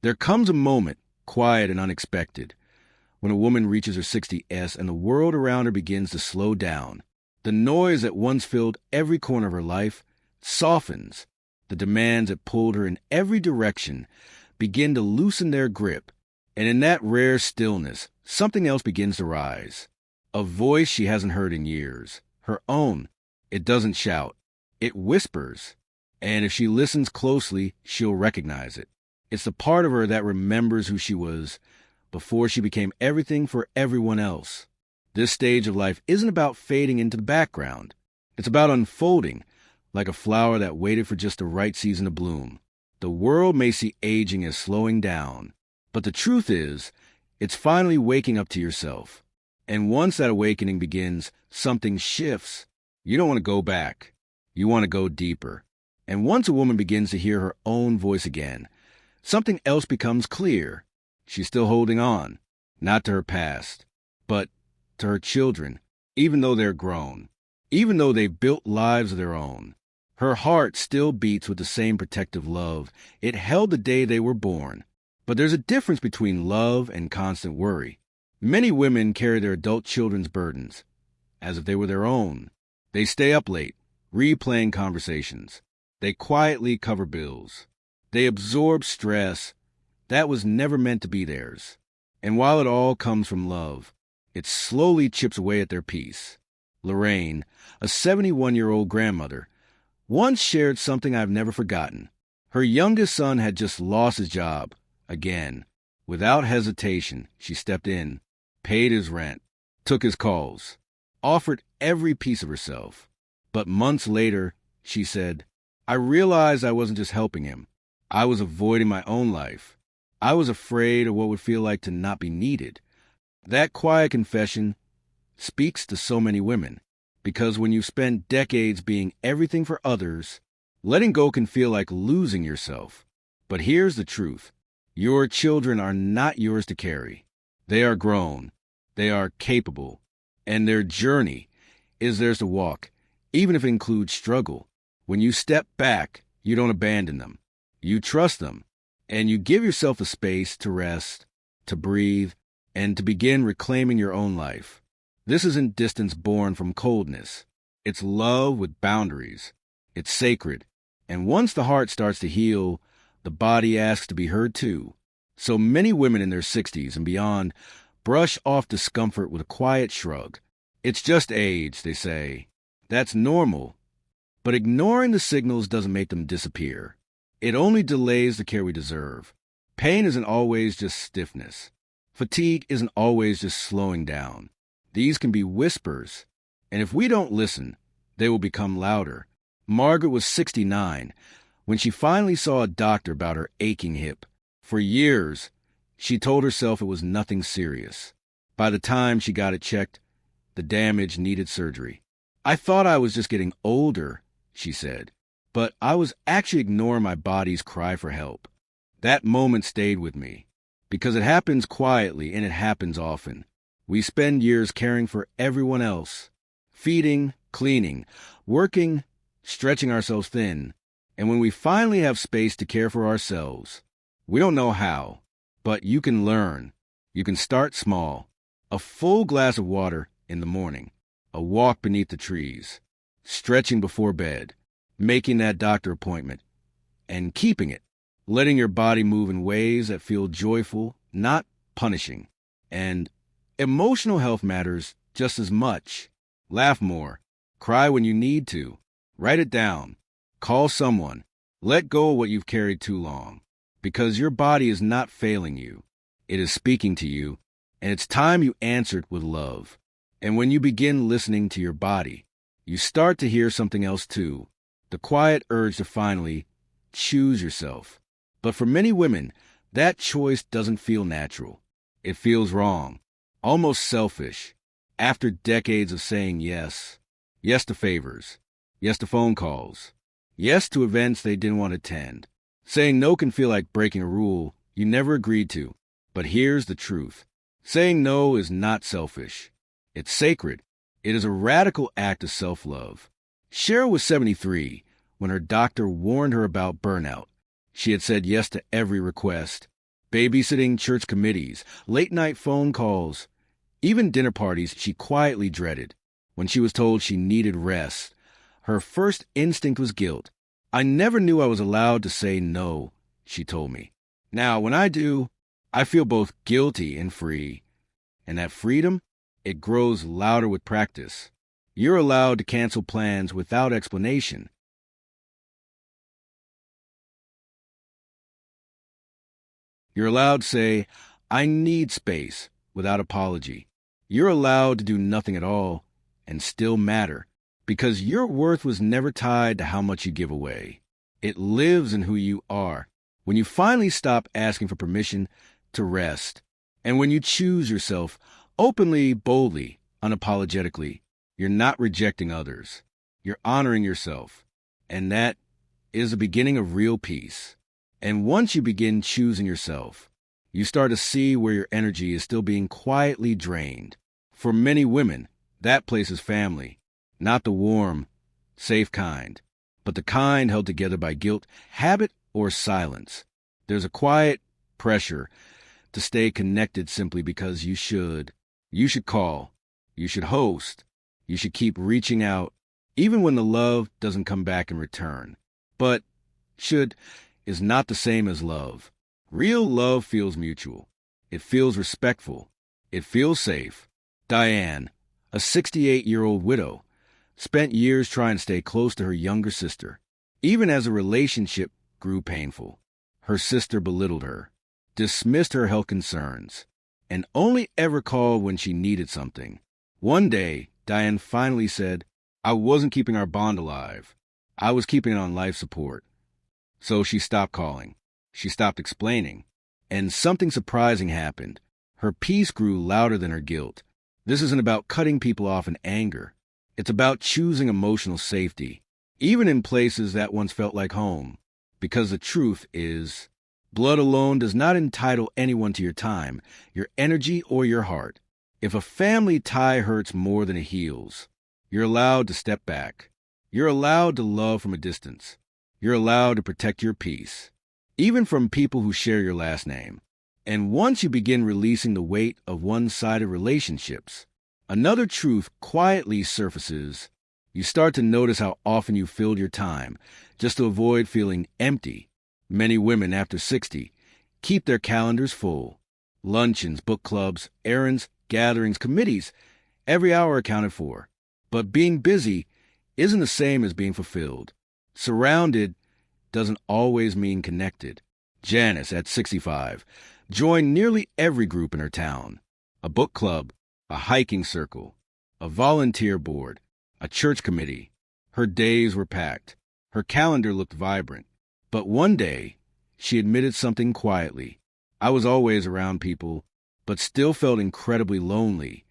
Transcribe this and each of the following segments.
There comes a moment, quiet and unexpected, when a woman reaches her 60s and the world around her begins to slow down. The noise that once filled every corner of her life softens. The demands that pulled her in every direction begin to loosen their grip. And in that rare stillness, something else begins to rise. A voice she hasn't heard in years. Her own. It doesn't shout. It whispers. And if she listens closely, she'll recognize it. It's the part of her that remembers who she was before she became everything for everyone else. This stage of life isn't about fading into the background. It's about unfolding, like a flower that waited for just the right season to bloom. The world may see aging as slowing down, but the truth is, it's finally waking up to yourself. And once that awakening begins, something shifts. You don't want to go back. You want to go deeper. And once a woman begins to hear her own voice again, something else becomes clear. She's still holding on, not to her past, but to her children, even though they're grown, even though they've built lives of their own. Her heart still beats with the same protective love it held the day they were born. But there's a difference between love and constant worry. Many women carry their adult children's burdens as if they were their own. They stay up late, replaying conversations. They quietly cover bills. They absorb stress that was never meant to be theirs. And while it all comes from love, it slowly chips away at their peace. Lorraine, a 71-year-old grandmother, once shared something I've never forgotten. Her youngest son had just lost his job, again. Without hesitation, she stepped in, paid his rent, took his calls, offered every piece of herself. But months later, she said, I realized I wasn't just helping him. I was avoiding my own life. I was afraid of what would feel like to not be needed. That quiet confession speaks to so many women, because when you spend decades being everything for others, letting go can feel like losing yourself. But here's the truth. Your children are not yours to carry. They are grown. They are capable. And their journey is theirs to walk, even if it includes struggle. When you step back, you don't abandon them. You trust them, and you give yourself a space to rest, to breathe, and to begin reclaiming your own life. This isn't distance born from coldness. It's love with boundaries. It's sacred. And once the heart starts to heal, the body asks to be heard too. So many women in their 60s and beyond brush off discomfort with a quiet shrug. It's just age, they say. That's normal. But ignoring the signals doesn't make them disappear. It only delays the care we deserve. Pain isn't always just stiffness. Fatigue isn't always just slowing down. These can be whispers, and if we don't listen, they will become louder. Margaret was 69 when she finally saw a doctor about her aching hip. For years, she told herself it was nothing serious. By the time she got it checked, the damage needed surgery. I thought I was just getting older, she said, but I was actually ignoring my body's cry for help. That moment stayed with me, because it happens quietly and it happens often. We spend years caring for everyone else, feeding, cleaning, working, stretching ourselves thin, and when we finally have space to care for ourselves, we don't know how, but you can learn. You can start small. A full glass of water in the morning, a walk beneath the trees, stretching before bed, making that doctor appointment, and keeping it, letting your body move in ways that feel joyful, not punishing. And emotional health matters just as much. Laugh more. Cry when you need to. Write it down. Call someone. Let go of what you've carried too long. Because your body is not failing you. It is speaking to you, and it's time you answered with love. And when you begin listening to your body, you start to hear something else too. The quiet urge to finally choose yourself. But for many women, that choice doesn't feel natural. It feels wrong, almost selfish. After decades of saying yes, yes to favors, yes to phone calls, yes to events they didn't want to attend. Saying no can feel like breaking a rule you never agreed to. But here's the truth. Saying no is not selfish. It's sacred. It is a radical act of self-love. Cheryl was 73 when her doctor warned her about burnout. She had said yes to every request, Babysitting church committees, late-night phone calls, even dinner parties she quietly dreaded. When she was told she needed rest, her first instinct was guilt. "I never knew I was allowed to say no," she told me. "Now, when I do, I feel both guilty and free. And that freedom, it grows louder with practice. You're allowed to cancel plans without explanation. You're allowed to say, 'I need space,' without apology. You're allowed to do nothing at all and still matter, because your worth was never tied to how much you give away. It lives in who you are. When you finally stop asking for permission to rest, and when you choose yourself openly, boldly, unapologetically, you're not rejecting others. You're honoring yourself. And that is the beginning of real peace. And once you begin choosing yourself, you start to see where your energy is still being quietly drained. For many women, that place is family, not the warm, safe kind, but the kind held together by guilt, habit, or silence. There's a quiet pressure to stay connected simply because you should. You should call. You should host. You should keep reaching out, even when the love doesn't come back in return. But should is not the same as love. Real love feels mutual. It feels respectful. It feels safe. Diane, a 68-year-old widow, spent years trying to stay close to her younger sister. Even as the relationship grew painful, her sister belittled her, dismissed her health concerns, and only ever called when she needed something. One day, Diane finally said, "I wasn't keeping our bond alive. I was keeping it on life support." So she stopped calling. She stopped explaining. And something surprising happened. Her peace grew louder than her guilt. This isn't about cutting people off in anger. It's about choosing emotional safety, even in places that once felt like home. Because the truth is, blood alone does not entitle anyone to your time, your energy, or your heart. If a family tie hurts more than it heals, you're allowed to step back. You're allowed to love from a distance. You're allowed to protect your peace, even from people who share your last name. And once you begin releasing the weight of one-sided relationships, another truth quietly surfaces. You start to notice how often you filled your time just to avoid feeling empty. Many women after 60 keep their calendars full. Luncheons, book clubs, errands, gatherings, committees, every hour accounted for. But being busy isn't the same as being fulfilled. Surrounded doesn't always mean connected. Janice, at 65, joined nearly every group in her town. A book club, a hiking circle, a volunteer board, a church committee. Her days were packed. Her calendar looked vibrant. But one day, she admitted something quietly. "I was always around people, but still felt incredibly lonely."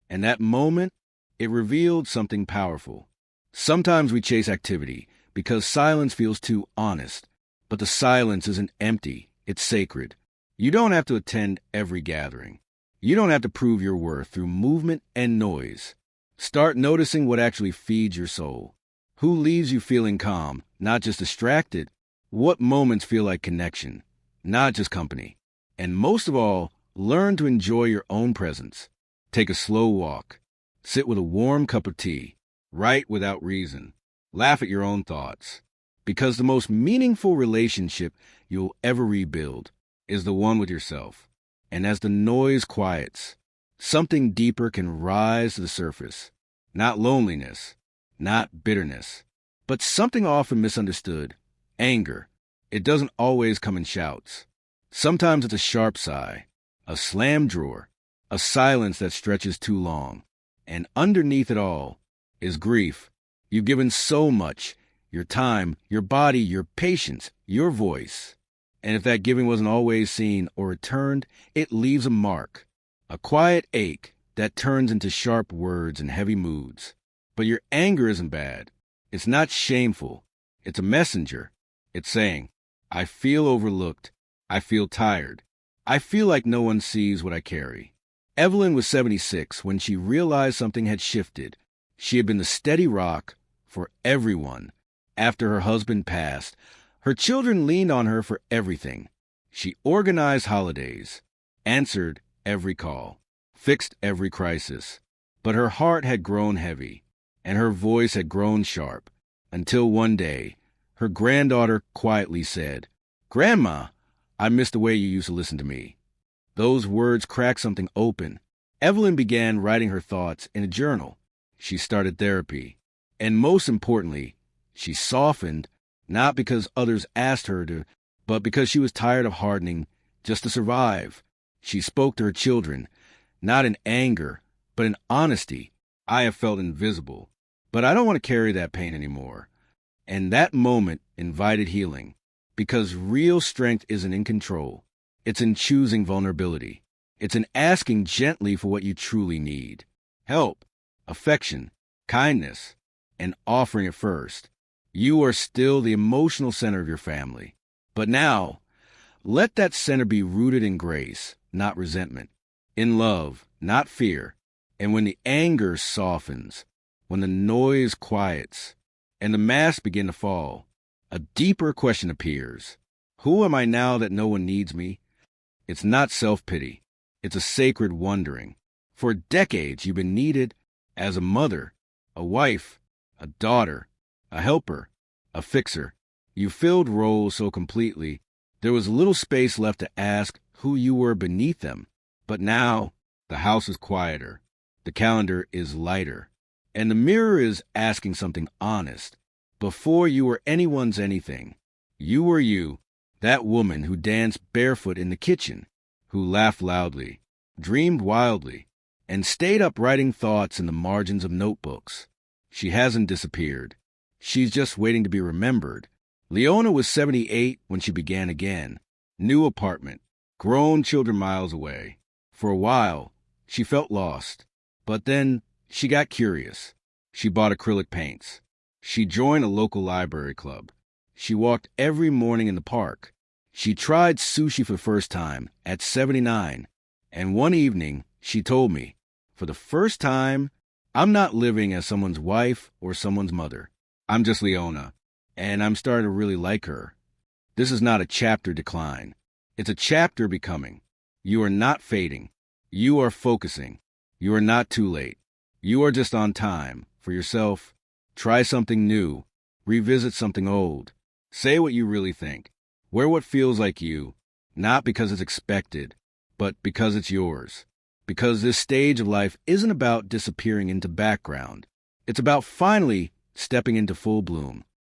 And that moment, it revealed something powerful. Sometimes we chase activity because silence feels too honest. But the silence isn't empty. It's sacred. You don't have to attend every gathering. You don't have to prove your worth through movement and noise. Start noticing what actually feeds your soul. Who leaves you feeling calm, not just distracted? What moments feel like connection, not just company? And most of all, learn to enjoy your own presence. Take a slow walk. Sit with a warm cup of tea. Write without reason. Laugh at your own thoughts. Because the most meaningful relationship you'll ever rebuild is the one with yourself. And as the noise quiets, something deeper can rise to the surface. Not loneliness, not bitterness, but something often misunderstood. Anger. It doesn't always come in shouts. Sometimes it's a sharp sigh, a slammed drawer, a silence that stretches too long. And underneath it all is grief. You've given so much, your time, your body, your patience, your voice. And if that giving wasn't always seen or returned, it leaves a mark, a quiet ache that turns into sharp words and heavy moods. But your anger isn't bad. It's not shameful. It's a messenger. It's saying, "I feel overlooked. I feel tired. I feel like no one sees what I carry." Evelyn was 76 when she realized something had shifted. She had been the steady rock for everyone. After her husband passed, her children leaned on her for everything. She organized holidays, answered every call, fixed every crisis. But her heart had grown heavy, and her voice had grown sharp, until one day, her granddaughter quietly said, "Grandma, I miss the way you used to listen to me." Those words cracked something open. Evelyn began writing her thoughts in a journal. She started therapy. And most importantly, she softened, not because others asked her to, but because she was tired of hardening just to survive. She spoke to her children, not in anger, but in honesty. "I have felt invisible, but I don't want to carry that pain anymore." And that moment invited healing, because real strength isn't in control. It's in choosing vulnerability. It's in asking gently for what you truly need. Help, affection, kindness, and offering it first. You are still the emotional center of your family. But now, let that center be rooted in grace, not resentment, in love, not fear. And when the anger softens, when the noise quiets, and the masks begin to fall, a deeper question appears. Who am I now that no one needs me? It's not self-pity. It's a sacred wondering. For decades, you've been needed as a mother, a wife, a daughter, a helper, a fixer. You filled roles so completely, there was little space left to ask who you were beneath them. But now, the house is quieter, the calendar is lighter, and the mirror is asking something honest. Before you were anyone's anything, you were you, that woman who danced barefoot in the kitchen, who laughed loudly, dreamed wildly, and stayed up writing thoughts in the margins of notebooks. She hasn't disappeared. She's just waiting to be remembered. Leona was 78 when she began again. New apartment, grown children miles away. For a while, she felt lost. But then she got curious. She bought acrylic paints. She joined a local library club. She walked every morning in the park. She tried sushi for the first time at 79. And one evening, she told me, for the first time, I'm not living as someone's wife or someone's mother. I'm just Leona, and I'm starting to really like her. This is not a chapter decline. It's a chapter becoming. You are not fading. You are focusing. You are not too late. You are just on time for yourself. Try something new. Revisit something old. Say what you really think. Wear what feels like you, not because it's expected, but because it's yours. Because this stage of life isn't about disappearing into background. It's about finally stepping into full bloom.